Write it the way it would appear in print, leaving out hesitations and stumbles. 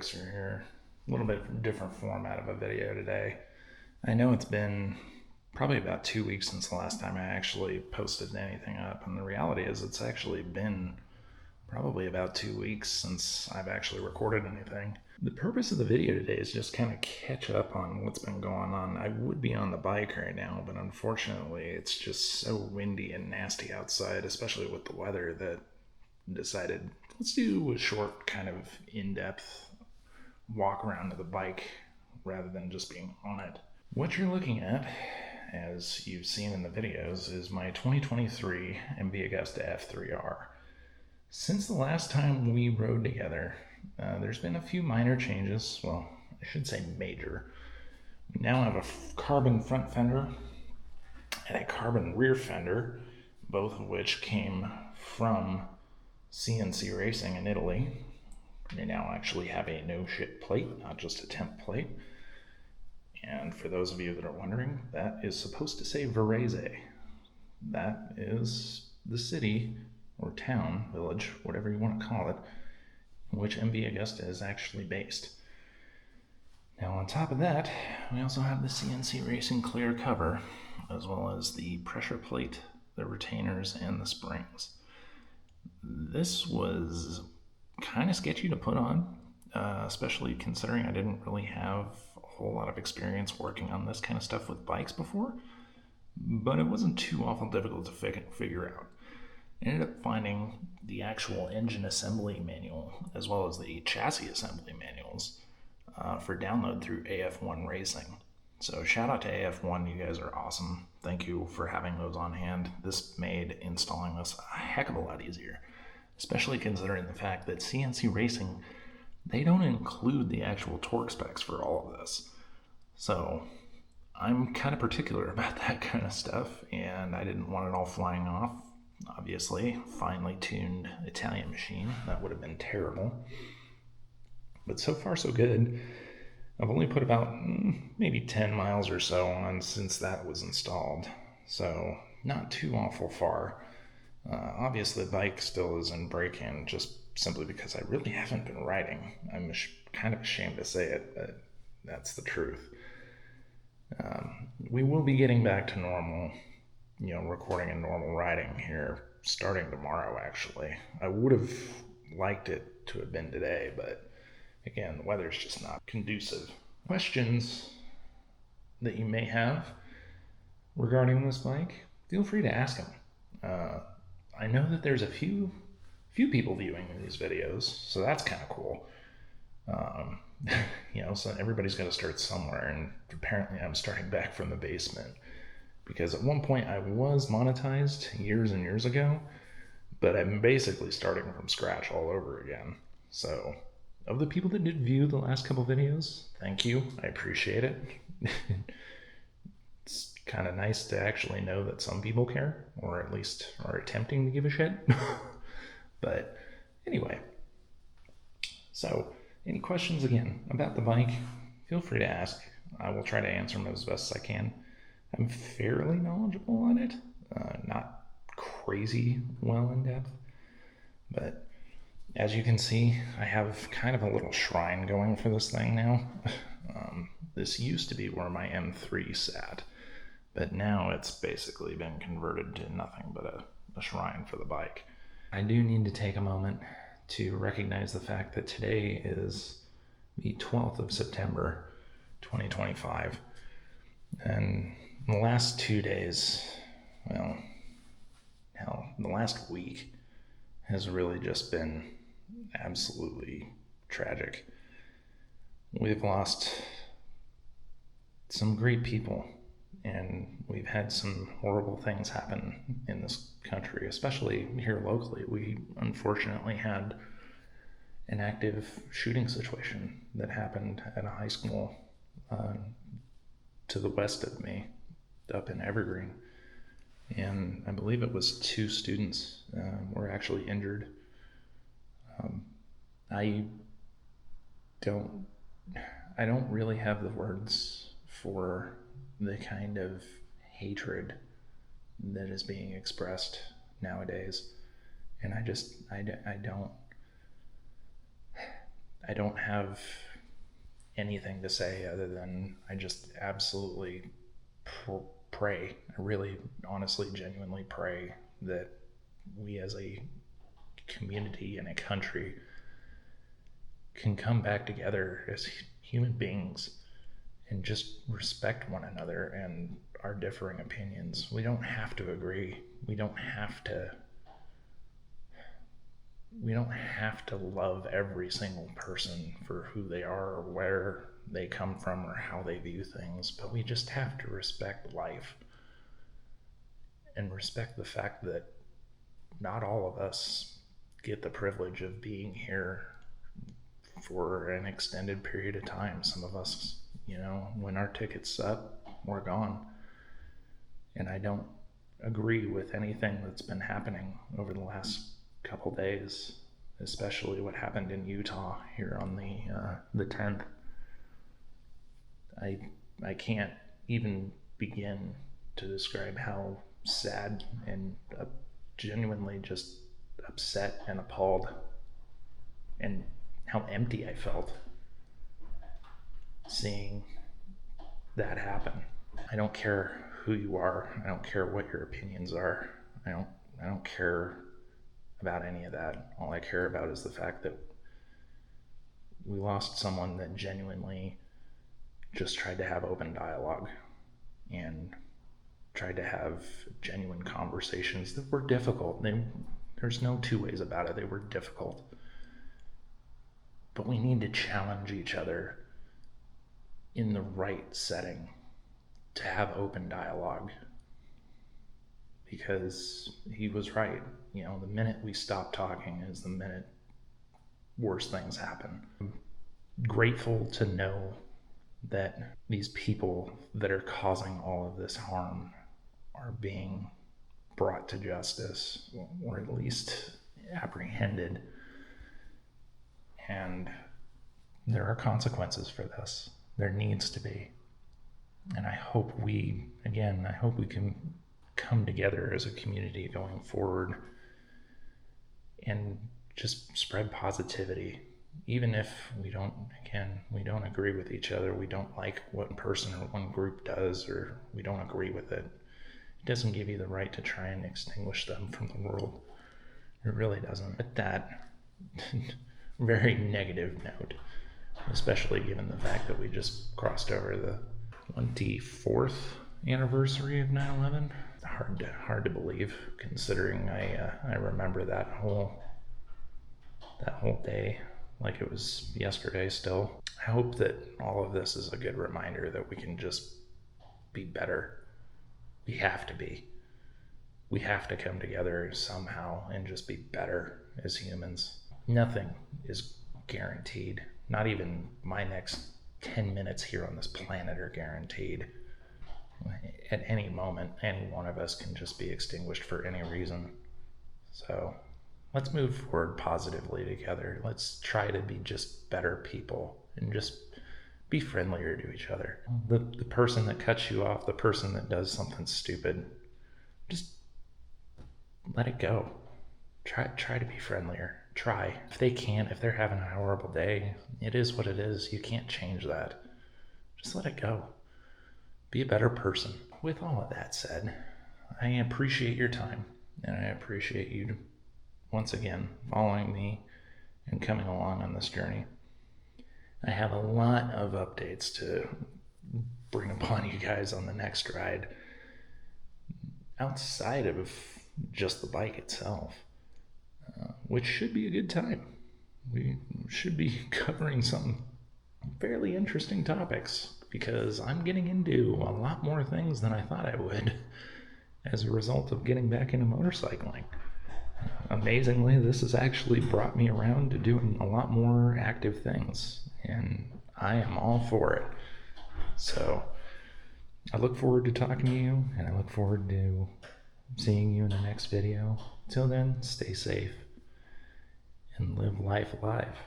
Fixer here. A little bit different format of a video today. I know it's been probably about 2 weeks since the last time I actually posted anything up, and the reality is it's actually been probably about 2 weeks since I've actually recorded anything. The purpose of the video today is just kind of catch up on what's been going on. I would be on the bike right now, but unfortunately it's just so windy and nasty outside, especially with the weather, that decided let's do a short kind of in-depth walk around to the bike rather than just being on it. What you're looking at, as you've seen in the videos, is my 2023 MV Agusta F3R. Since the last time we rode together, there's been a few minor changes. Well, I should say major. We now have a carbon front fender and a carbon rear fender, both of which came from CNC Racing in Italy. They now actually have a no shit plate, not just a temp plate. And for those of you that are wondering, that is supposed to say Varese. That is the city or town, village, whatever you want to call it, in which MV Agusta is actually based. Now on top of that, we also have the CNC Racing clear cover, as well as the pressure plate, the retainers, and the springs. This was kind of sketchy to put on, especially considering I didn't really have a whole lot of experience working on this kind of stuff with bikes before, but it wasn't too awful difficult to figure out. I ended up finding the actual engine assembly manual as well as the chassis assembly manuals for download through AF1 Racing. So shout out to AF1, you guys are awesome. Thank you for having those on hand. This made installing this a heck of a lot easier, especially considering the fact that CNC Racing, they don't include the actual torque specs for all of this. So I'm kind of particular about that kind of stuff, and I didn't want it all flying off. Obviously, finely tuned Italian machine, that would have been terrible. But so far so good. I've only put about maybe 10 miles or so on since that was installed, so not too awful far. Obviously, the bike still is in break-in just simply because I really haven't been riding. I'm kind of ashamed to say it, but that's the truth. We will be getting back to normal, recording and normal riding here starting tomorrow, actually. I would have liked it to have been today, but again, the weather's just not conducive. Questions that you may have regarding this bike, feel free to ask them. I know that there's a few people viewing these videos, so that's kind of cool. So everybody's got to start somewhere, and apparently I'm starting back from the basement. Because at one point I was monetized years and years ago, but I'm basically starting from scratch all over again. So, of the people that did view the last couple videos, thank you. I appreciate it. It's kind of nice to actually know that some people care, or at least are attempting to give a shit. But anyway, so any questions again about the bike, feel free to ask. I will try to answer them as best as I can. I'm fairly knowledgeable on it, not crazy well in depth, but as you can see, I have kind of a little shrine going for this thing now. This used to be where my M3 sat, but now it's basically been converted to nothing but a shrine for the bike. I do need to take a moment to recognize the fact that today is the 12th of September, 2025, and the last 2 days, well, hell, the last week has really just been absolutely tragic. We've lost some great people, and we've had some horrible things happen in this country, especially here locally. We unfortunately had an active shooting situation that happened at a high school to the west of me, up in Evergreen, and I believe it was 2 students were actually injured. I don't really have the words for the kind of hatred that is being expressed nowadays, and I don't I don't have anything to say other than I just absolutely pray. I really, honestly, genuinely pray that we as a community and a country can come back together as human beings and just respect one another and our differing opinions. We don't have to agree. We don't have to love every single person for who they are or where they come from or how they view things, but we just have to respect life and respect the fact that not all of us get the privilege of being here for an extended period of time. Some of us, when our ticket's up, we're gone. And I don't agree with anything that's been happening over the last couple days, especially what happened in Utah here on the 10th. I can't even begin to describe how sad and genuinely just upset and appalled and how empty I felt seeing that happen. I don't care who you are. I don't care what your opinions are. I don't care about any of that. All I care about is the fact that we lost someone that genuinely just tried to have open dialogue and tried to have genuine conversations that were difficult. There's no two ways about it. They were difficult. But we need to challenge each other in the right setting to have open dialogue, because he was right. The minute we stop talking is the minute worse things happen. I'm grateful to know that these people that are causing all of this harm are being brought to justice, or at least apprehended. And there are consequences for this. There needs to be. And I hope we can come together as a community going forward and just spread positivity. Even if we don't agree with each other, we don't like what one person or one group does, or we don't agree with it, it doesn't give you the right to try and extinguish them from the world. It really doesn't. But that very negative note, especially given the fact that we just crossed over the 24th anniversary of 9/11. Hard to believe, considering I remember that whole day like it was yesterday still. I hope that all of this is a good reminder that we can just be better. We have to be. We have to come together somehow and just be better as humans. Nothing is guaranteed. Not even my next 10 minutes here on this planet are guaranteed. At any moment, any one of us can just be extinguished for any reason. So let's move forward positively together. Let's try to be just better people and just be friendlier to each other. The person that cuts you off, the person that does something stupid, just let it go. Try to be friendlier. Try. If they're having a horrible day, it is what it is. You can't change that. Just let it go. Be a better person. With all of that said, I appreciate your time, and I appreciate you once again following me and coming along on this journey. I have a lot of updates to bring upon you guys on the next ride outside of just the bike itself, which should be a good time. We should be covering some fairly interesting topics, because I'm getting into a lot more things than I thought I would as a result of getting back into motorcycling. Amazingly, this has actually brought me around to doing a lot more active things, and I am all for it. So I look forward to talking to you, and I look forward to seeing you in the next video. Till then, stay safe and live life live.